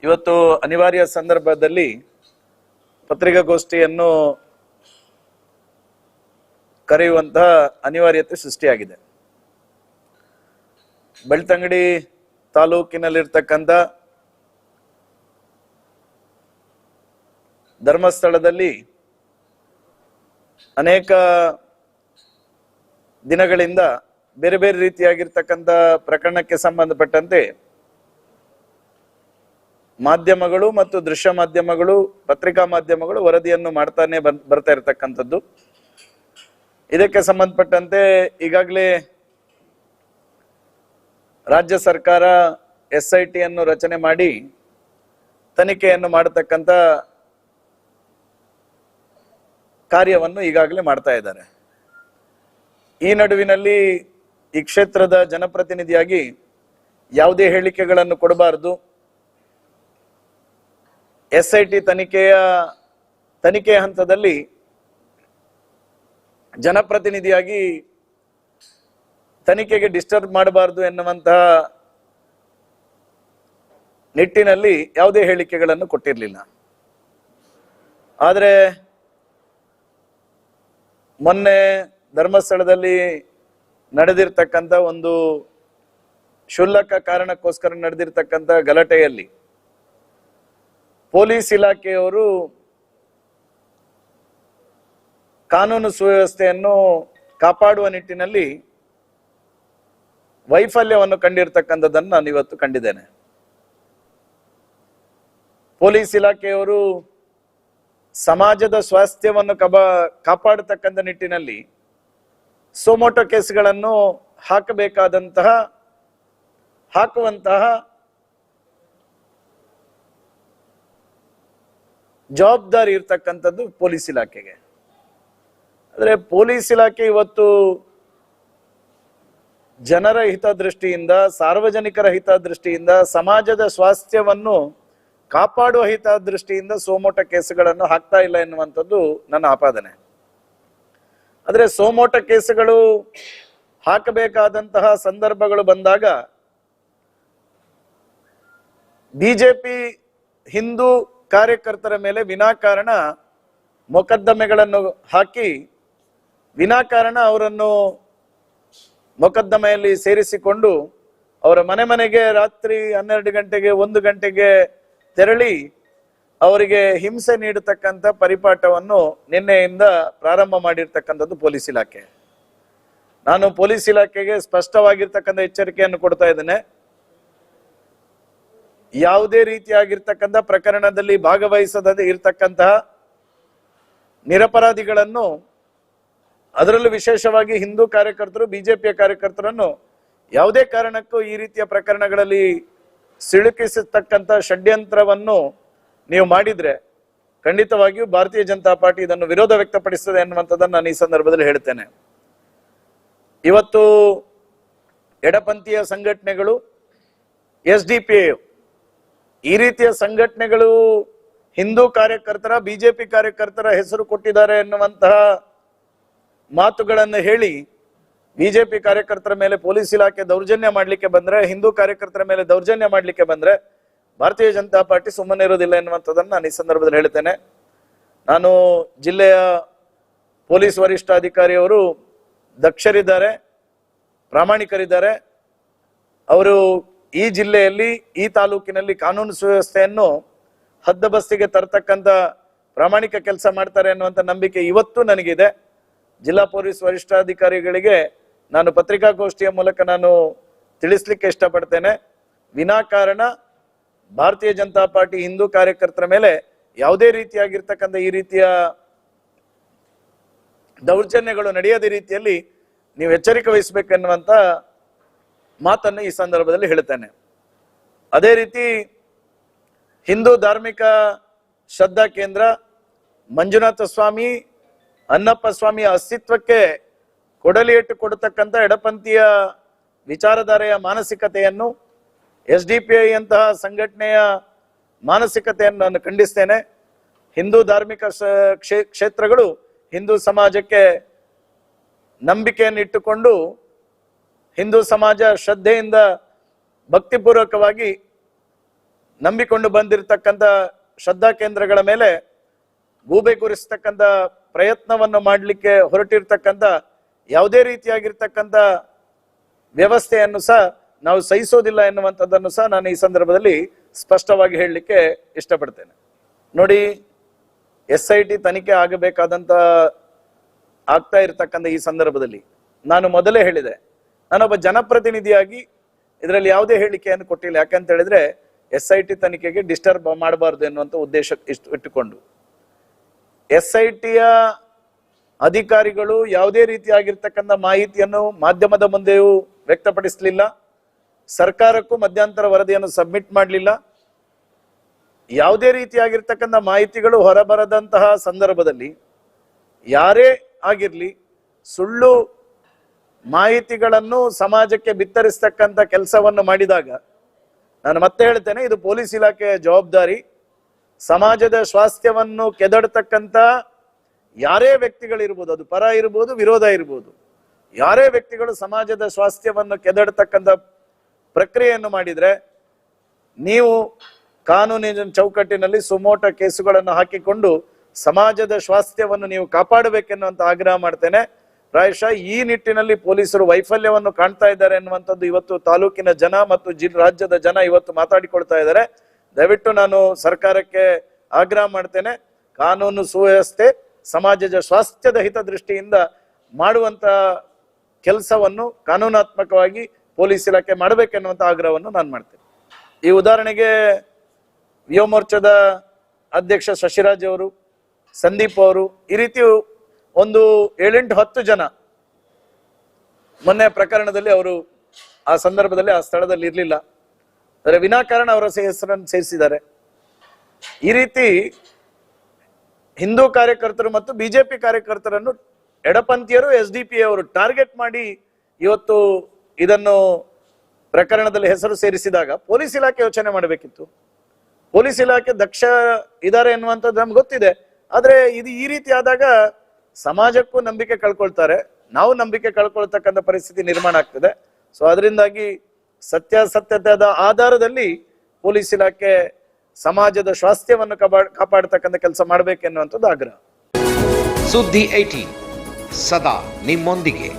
ಇವತ್ತು ಅನಿವಾರ್ಯ ಸಂದರ್ಭದಲ್ಲಿ ಪತ್ರಿಕಾಗೋಷ್ಠಿಯನ್ನು ಕರೆಯುವಂತಹ ಅನಿವಾರ್ಯತೆ ಸೃಷ್ಟಿಯಾಗಿದೆ. ಬೆಳ್ತಂಗಡಿ ತಾಲೂಕಿನಲ್ಲಿರ್ತಕ್ಕಂಥ ಧರ್ಮಸ್ಥಳದಲ್ಲಿ ಅನೇಕ ದಿನಗಳಿಂದ ಬೇರೆ ಬೇರೆ ರೀತಿಯಾಗಿರ್ತಕ್ಕಂಥ ಪ್ರಕರಣಕ್ಕೆ ಸಂಬಂಧಪಟ್ಟಂತೆ ಮಾಧ್ಯಮಗಳು ಮತ್ತು ದೃಶ್ಯ ಮಾಧ್ಯಮಗಳು, ಪತ್ರಿಕಾ ಮಾಧ್ಯಮಗಳು ವರದಿಯನ್ನು ಮಾಡ್ತಾನೆ ಬರ್ತಾ ಇರತಕ್ಕಂಥದ್ದು. ಇದಕ್ಕೆ ಸಂಬಂಧಪಟ್ಟಂತೆ ಈಗಾಗಲೇ ರಾಜ್ಯ ಸರ್ಕಾರ SIT ಅನ್ನು ರಚನೆ ಮಾಡಿ ತನಿಖೆಯನ್ನು ಮಾಡತಕ್ಕಂಥ ಕಾರ್ಯವನ್ನು ಈಗಾಗಲೇ ಮಾಡ್ತಾ ಇದ್ದಾರೆ. ಈ ನಡುವಿನಲ್ಲಿ ಈ ಕ್ಷೇತ್ರದ ಜನಪ್ರತಿನಿಧಿಯಾಗಿ ಯಾವುದೇ ಹೇಳಿಕೆಗಳನ್ನು ಕೊಡಬಾರದು, SIT ತನಿಖೆಯ ಹಂತದಲ್ಲಿ ಜನಪ್ರತಿನಿಧಿಯಾಗಿ ತನಿಖೆಗೆ ಡಿಸ್ಟರ್ಬ್ ಮಾಡಬಾರದು ಎನ್ನುವಂತಹ ನಿಟ್ಟಿನಲ್ಲಿ ಯಾವುದೇ ಹೇಳಿಕೆಗಳನ್ನು ಕೊಟ್ಟಿರಲಿಲ್ಲ. ಆದರೆ ಮೊನ್ನೆ ಧರ್ಮಸ್ಥಳದಲ್ಲಿ ನಡೆದಿರ್ತಕ್ಕಂಥ ಒಂದು ಕ್ಷುಲ್ಲಕ ಕಾರಣಕ್ಕೋಸ್ಕರ ನಡೆದಿರ್ತಕ್ಕಂಥ ಗಲಾಟೆಯಲ್ಲಿ ಪೊಲೀಸ್ ಇಲಾಖೆಯವರು ಕಾನೂನು ಸುವ್ಯವಸ್ಥೆಯನ್ನು ಕಾಪಾಡುವ ನಿಟ್ಟಿನಲ್ಲಿ ವೈಫಲ್ಯವನ್ನು ಕಂಡಿರ್ತಕ್ಕಂಥದ್ದನ್ನು ನಾನು ಇವತ್ತು ಕಂಡಿದ್ದೇನೆ. ಪೊಲೀಸ್ ಇಲಾಖೆಯವರು ಸಮಾಜದ ಸ್ವಾಸ್ಥ್ಯವನ್ನು ಕಾಪಾಡತಕ್ಕಂಥ ನಿಟ್ಟಿನಲ್ಲಿ ಸೋಮೋಟೋ ಕೇಸ್ಗಳನ್ನು ಹಾಕುವಂತಹ ಜವಾಬ್ದಾರಿ ಇರ್ತಕ್ಕಂಥದ್ದು ಪೊಲೀಸ್ ಇಲಾಖೆಗೆ. ಆದರೆ ಪೊಲೀಸ್ ಇಲಾಖೆ ಇವತ್ತು ಜನರ ಹಿತದೃಷ್ಟಿಯಿಂದ, ಸಾರ್ವಜನಿಕರ ಹಿತದೃಷ್ಟಿಯಿಂದ, ಸಮಾಜದ ಸ್ವಾಸ್ಥ್ಯವನ್ನು ಕಾಪಾಡುವ ಹಿತದೃಷ್ಟಿಯಿಂದ ಸೋಮೋಟೋ ಕೇಸುಗಳನ್ನು ಹಾಕ್ತಾ ಇಲ್ಲ ಎನ್ನುವಂಥದ್ದು ನನ್ನ ಆಪಾದನೆ. ಆದರೆ ಸೋಮೋಟೋ ಕೇಸುಗಳು ಹಾಕಬೇಕಾದಂತಹ ಸಂದರ್ಭಗಳು ಬಂದಾಗ ಬಿಜೆಪಿ ಹಿಂದೂ ಕಾರ್ಯಕರ್ತರ ಮೇಲೆ ವಿನಾಕಾರಣ ಮೊಕದ್ದಮೆಗಳನ್ನು ಹಾಕಿ ವಿನಾಕಾರಣ ಅವರನ್ನು ಮೊಕದ್ದಮೆಯಲ್ಲಿ ಸೇರಿಸಿಕೊಂಡು ಅವರ ಮನೆಗೆ ರಾತ್ರಿ 12 ಗಂಟೆಗೆ 1 ಗಂಟೆಗೆ ತೆರಳಿ ಅವರಿಗೆ ಹಿಂಸೆ ನೀಡತಕ್ಕಂಥ ಪರಿಪಾಠವನ್ನು ನಿನ್ನೆಯಿಂದ ಪ್ರಾರಂಭ ಮಾಡಿರ್ತಕ್ಕಂಥದ್ದು ಪೊಲೀಸ್ ಇಲಾಖೆ. ನಾನು ಪೊಲೀಸ್ ಇಲಾಖೆಗೆ ಸ್ಪಷ್ಟವಾಗಿರ್ತಕ್ಕಂಥ ಎಚ್ಚರಿಕೆಯನ್ನು ಕೊಡ್ತಾ ಇದ್ದೇನೆ. ಯಾವುದೇ ರೀತಿಯಾಗಿರ್ತಕ್ಕಂಥ ಪ್ರಕರಣದಲ್ಲಿ ಭಾಗವಹಿಸದೇ ಇರತಕ್ಕಂತಹ ನಿರಪರಾಧಿಗಳನ್ನು, ಅದರಲ್ಲೂ ವಿಶೇಷವಾಗಿ ಹಿಂದೂ ಕಾರ್ಯಕರ್ತರು, ಬಿಜೆಪಿಯ ಕಾರ್ಯಕರ್ತರನ್ನು ಯಾವುದೇ ಕಾರಣಕ್ಕೂ ಈ ರೀತಿಯ ಪ್ರಕರಣಗಳಲ್ಲಿ ಸಿಲುಕಿಸತಕ್ಕಂಥ ಷಡ್ಯಂತ್ರವನ್ನು ನೀವು ಮಾಡಿದ್ರೆ ಖಂಡಿತವಾಗಿಯೂ ಭಾರತೀಯ ಜನತಾ ಪಾರ್ಟಿ ಇದನ್ನು ವಿರೋಧ ವ್ಯಕ್ತಪಡಿಸುತ್ತದೆ ಎನ್ನುವಂಥದ್ದನ್ನು ನಾನು ಈ ಸಂದರ್ಭದಲ್ಲಿ ಹೇಳ್ತೇನೆ. ಇವತ್ತು ಎಡಪಂಥೀಯ ಸಂಘಟನೆಗಳು, SDPI ಈ ರೀತಿಯ ಸಂಘಟನೆಗಳು ಹಿಂದೂ ಕಾರ್ಯಕರ್ತರ, ಬಿಜೆಪಿ ಕಾರ್ಯಕರ್ತರ ಹೆಸರು ಕೊಟ್ಟಿದ್ದಾರೆ ಎನ್ನುವಂತಹ ಮಾತುಗಳನ್ನು ಹೇಳಿ ಬಿಜೆಪಿ ಕಾರ್ಯಕರ್ತರ ಮೇಲೆ ಪೊಲೀಸ್ ಇಲಾಖೆ ದೌರ್ಜನ್ಯ ಮಾಡಲಿಕ್ಕೆ ಬಂದ್ರೆ, ಹಿಂದೂ ಕಾರ್ಯಕರ್ತರ ಮೇಲೆ ದೌರ್ಜನ್ಯ ಮಾಡಲಿಕ್ಕೆ ಬಂದ್ರೆ ಭಾರತೀಯ ಜನತಾ ಪಾರ್ಟಿ ಸುಮ್ಮನೆ ಇರೋದಿಲ್ಲ ಎನ್ನುವಂಥದ್ದನ್ನು ನಾನು ಈ ಸಂದರ್ಭದಲ್ಲಿ ಹೇಳ್ತೇನೆ. ನಾನು ಜಿಲ್ಲೆಯ ಪೊಲೀಸ್ ವರಿಷ್ಠಾಧಿಕಾರಿಯವರು ದಕ್ಷರಿದ್ದಾರೆ, ಪ್ರಾಮಾಣಿಕರಿದ್ದಾರೆ. ಅವರು ಈ ಜಿಲ್ಲೆಯಲ್ಲಿ, ಈ ತಾಲೂಕಿನಲ್ಲಿ ಕಾನೂನು ಸುವ್ಯವಸ್ಥೆಯನ್ನು ಹದ್ದಬಸ್ತಿಗೆ ತರತಕ್ಕಂಥ ಪ್ರಾಮಾಣಿಕ ಕೆಲಸ ಮಾಡ್ತಾರೆ ಅನ್ನುವಂಥ ನಂಬಿಕೆ ಇವತ್ತು ನನಗಿದೆ. ಜಿಲ್ಲಾ ಪೊಲೀಸ್ ವರಿಷ್ಠಾಧಿಕಾರಿಗಳಿಗೆ ನಾನು ಪತ್ರಿಕಾಗೋಷ್ಠಿಯ ಮೂಲಕ ನಾನು ತಿಳಿಸ್ಲಿಕ್ಕೆ ಇಷ್ಟಪಡ್ತೇನೆ. ವಿನಾಕಾರಣ ಭಾರತೀಯ ಜನತಾ ಪಾರ್ಟಿ ಹಿಂದೂ ಕಾರ್ಯಕರ್ತರ ಮೇಲೆ ಯಾವುದೇ ರೀತಿಯಾಗಿರ್ತಕ್ಕಂಥ ಈ ರೀತಿಯ ದೌರ್ಜನ್ಯಗಳು ನಡೆಯದ ರೀತಿಯಲ್ಲಿ ನೀವು ಎಚ್ಚರಿಕೆ ವಹಿಸಬೇಕೆನ್ನುವಂತ ಮಾತನ್ನು ಈ ಸಂದರ್ಭದಲ್ಲಿ ಹೇಳ್ತೇನೆ. ಅದೇ ರೀತಿ ಹಿಂದೂ ಧಾರ್ಮಿಕ ಶ್ರದ್ಧಾ ಕೇಂದ್ರ ಮಂಜುನಾಥ ಸ್ವಾಮಿ, ಅನ್ನಪ್ಪ ಸ್ವಾಮಿಯ ಅಸ್ತಿತ್ವಕ್ಕೆ ಕೊಡಲಿಯಟ್ಟು ಕೊಡತಕ್ಕಂಥ ಎಡಪಂಥೀಯ ವಿಚಾರಧಾರೆಯ ಮಾನಸಿಕತೆಯನ್ನು, SDPI ಅಂತಹ ಸಂಘಟನೆಯ ಮಾನಸಿಕತೆಯನ್ನು ನಾನು ಖಂಡಿಸ್ತೇನೆ. ಹಿಂದೂ ಧಾರ್ಮಿಕ ಕ್ಷೇತ್ರಗಳು ಹಿಂದೂ ಸಮಾಜಕ್ಕೆ ನಂಬಿಕೆಯನ್ನು ಇಟ್ಟುಕೊಂಡು ಹಿಂದೂ ಸಮಾಜ ಶ್ರದ್ಧೆಯಿಂದ ಭಕ್ತಿಪೂರ್ವಕವಾಗಿ ನಂಬಿಕೊಂಡು ಬಂದಿರತಕ್ಕಂಥ ಶ್ರದ್ಧಾ ಕೇಂದ್ರಗಳ ಮೇಲೆ ಗೂಬೆ ಕೂರಿಸ್ತಕ್ಕಂಥ ಪ್ರಯತ್ನವನ್ನು ಮಾಡಲಿಕ್ಕೆ ಹೊರಟಿರ್ತಕ್ಕಂಥ ಯಾವುದೇ ರೀತಿಯಾಗಿರ್ತಕ್ಕಂಥ ವ್ಯವಸ್ಥೆಯನ್ನು ಸಹ ನಾವು ಸಹಿಸೋದಿಲ್ಲ ಎನ್ನುವಂಥದ್ದನ್ನು ಸಹ ನಾನು ಈ ಸಂದರ್ಭದಲ್ಲಿ ಸ್ಪಷ್ಟವಾಗಿ ಹೇಳಲಿಕ್ಕೆ ಇಷ್ಟಪಡ್ತೇನೆ. ನೋಡಿ, SIT ತನಿಖೆ ಆಗಬೇಕಾದಂತ ಆಗ್ತಾ ಇರತಕ್ಕಂಥ ಈ ಸಂದರ್ಭದಲ್ಲಿ ನಾನು ಮೊದಲೇ ಹೇಳಿದೆ, ನಾನೊಬ್ಬ ಜನಪ್ರತಿನಿಧಿಯಾಗಿ ಇದರಲ್ಲಿ ಯಾವುದೇ ಹೇಳಿಕೆಯನ್ನು ಕೊಟ್ಟಿಲ್ಲ. ಯಾಕಂತ ಹೇಳಿದ್ರೆ SIT ತನಿಖೆಗೆ ಡಿಸ್ಟರ್ಬ್ ಮಾಡಬಾರ್ದು ಎನ್ನುವಂಥ ಉದ್ದೇಶ ಇಟ್ಟುಕೊಂಡು SITಯ ಅಧಿಕಾರಿಗಳು ಯಾವುದೇ ರೀತಿಯಾಗಿರ್ತಕ್ಕಂಥ ಮಾಹಿತಿಯನ್ನು ಮಾಧ್ಯಮದ ಮುಂದೆಯೂ ವ್ಯಕ್ತಪಡಿಸಲಿಲ್ಲ, ಸರ್ಕಾರಕ್ಕೂ ಮಧ್ಯಂತರ ವರದಿಯನ್ನು ಸಬ್ಮಿಟ್ ಮಾಡಲಿಲ್ಲ. ಯಾವುದೇ ರೀತಿಯಾಗಿರ್ತಕ್ಕಂಥ ಮಾಹಿತಿಗಳು ಹೊರಬರದಂತಹ ಸಂದರ್ಭದಲ್ಲಿ ಯಾರೇ ಆಗಿರ್ಲಿ ಸುಳ್ಳು ಮಾಹಿತಿಗಳನ್ನು ಸಮಾಜಕ್ಕೆ ಬಿತ್ತರಿಸ್ತಕ್ಕಂಥ ಕೆಲಸವನ್ನು ಮಾಡಿದಾಗ ನಾನು ಮತ್ತೆ ಹೇಳ್ತೇನೆ, ಇದು ಪೊಲೀಸ್ ಇಲಾಖೆಯ ಜವಾಬ್ದಾರಿ. ಸಮಾಜದ ಸ್ವಾಸ್ಥ್ಯವನ್ನು ಕೆದಡತಕ್ಕಂಥ ಯಾರೇ ವ್ಯಕ್ತಿಗಳಿರ್ಬೋದು, ಅದು ಪರ ಇರ್ಬೋದು ವಿರೋಧ ಇರ್ಬೋದು, ಯಾರೇ ವ್ಯಕ್ತಿಗಳು ಸಮಾಜದ ಸ್ವಾಸ್ಥ್ಯವನ್ನು ಕೆದಡತಕ್ಕಂಥ ಪ್ರಕ್ರಿಯೆಯನ್ನು ಮಾಡಿದ್ರೆ ನೀವು ಕಾನೂನಿನ ಚೌಕಟ್ಟಿನಲ್ಲಿ ಸುಮೋಟ ಕೇಸುಗಳನ್ನು ಹಾಕಿಕೊಂಡು ಸಮಾಜದ ಸ್ವಾಸ್ಥ್ಯವನ್ನು ನೀವು ಕಾಪಾಡಬೇಕೆನ್ನುವಂತ ಆಗ್ರಹ ಮಾಡ್ತೇನೆ. ಪ್ರಾಯಶಃ ಈ ನಿಟ್ಟಿನಲ್ಲಿ ಪೊಲೀಸರು ವೈಫಲ್ಯವನ್ನು ಕಾಣ್ತಾ ಇದ್ದಾರೆ ಎನ್ನುವಂಥದ್ದು ಇವತ್ತು ತಾಲೂಕಿನ ಜನ ಮತ್ತು ರಾಜ್ಯದ ಜನ ಇವತ್ತು ಮಾತಾಡಿಕೊಳ್ತಾ ಇದ್ದಾರೆ. ದಯವಿಟ್ಟು ನಾನು ಸರ್ಕಾರಕ್ಕೆ ಆಗ್ರಹ ಮಾಡ್ತೇನೆ, ಕಾನೂನು ಸುವ್ಯವಸ್ಥೆ ಸಮಾಜದ ಸ್ವಾಸ್ಥ್ಯದ ಹಿತದೃಷ್ಟಿಯಿಂದ ಮಾಡುವಂತ ಕೆಲಸವನ್ನು ಕಾನೂನಾತ್ಮಕವಾಗಿ ಪೊಲೀಸ್ ಇಲಾಖೆ ಮಾಡಬೇಕೆನ್ನುವಂತ ಆಗ್ರಹವನ್ನು ನಾನು ಮಾಡ್ತೇನೆ. ಈ ಉದಾಹರಣೆಗೆ ಯುವ ಮೋರ್ಚಾದ ಅಧ್ಯಕ್ಷ ಶಶಿರಾಜ್ ಅವರು, ಸಂದೀಪ್ ಅವರು, ಈ ರೀತಿ ಒಂದು 7-10 ಜನ ಮೊನ್ನೆ ಪ್ರಕರಣದಲ್ಲಿ ಅವರು ಆ ಸಂದರ್ಭದಲ್ಲಿ ಆ ಸ್ಥಳದಲ್ಲಿ ಇರಲಿಲ್ಲ, ಆದರೆ ವಿನಾಕಾರಣ ಅವರ ಹೆಸರನ್ನು ಸೇರಿಸಿದ್ದಾರೆ. ಈ ರೀತಿ ಹಿಂದೂ ಕಾರ್ಯಕರ್ತರು ಮತ್ತು ಬಿಜೆಪಿ ಕಾರ್ಯಕರ್ತರನ್ನು ಎಡಪಂಥೀಯರು SDP ಅವರು ಟಾರ್ಗೆಟ್ ಮಾಡಿ ಇವತ್ತು ಇದನ್ನು ಪ್ರಕರಣದಲ್ಲಿ ಹೆಸರು ಸೇರಿಸಿದಾಗ ಪೊಲೀಸ್ ಇಲಾಖೆ ಯೋಚನೆ ಮಾಡಬೇಕಿತ್ತು. ಪೊಲೀಸ್ ಇಲಾಖೆ ದಕ್ಷ ಇದ್ದಾರೆ ಎನ್ನುವಂಥದ್ದು ನಮ್ಗೆ ಗೊತ್ತಿದೆ. ಆದ್ರೆ ಇದು ಈ ರೀತಿ ಆದಾಗ ಸಮಾಜಕ್ಕೂ ನಂಬಿಕೆ ಕಳ್ಕೊಳ್ತಾರೆ, ನಾವು ನಂಬಿಕೆ ಕಳ್ಕೊಳ್ತಕ್ಕಂಥ ಪರಿಸ್ಥಿತಿ ನಿರ್ಮಾಣ ಆಗ್ತದೆ. ಸೊ ಅದರಿಂದಾಗಿ ಸತ್ಯಾಸತ್ಯದ ಆಧಾರದಲ್ಲಿ ಪೊಲೀಸ್ ಇಲಾಖೆ ಸಮಾಜದ ಸ್ವಾಸ್ಥ್ಯವನ್ನು ಕಾಪಾಡತಕ್ಕಂಥ ಕೆಲಸ ಮಾಡಬೇಕೆನ್ನುವಂಥದ್ದು ಆಗ್ರಹ. ಸುದ್ದಿ 18 ಸದಾ ನಿಮ್ಮೊಂದಿಗೆ.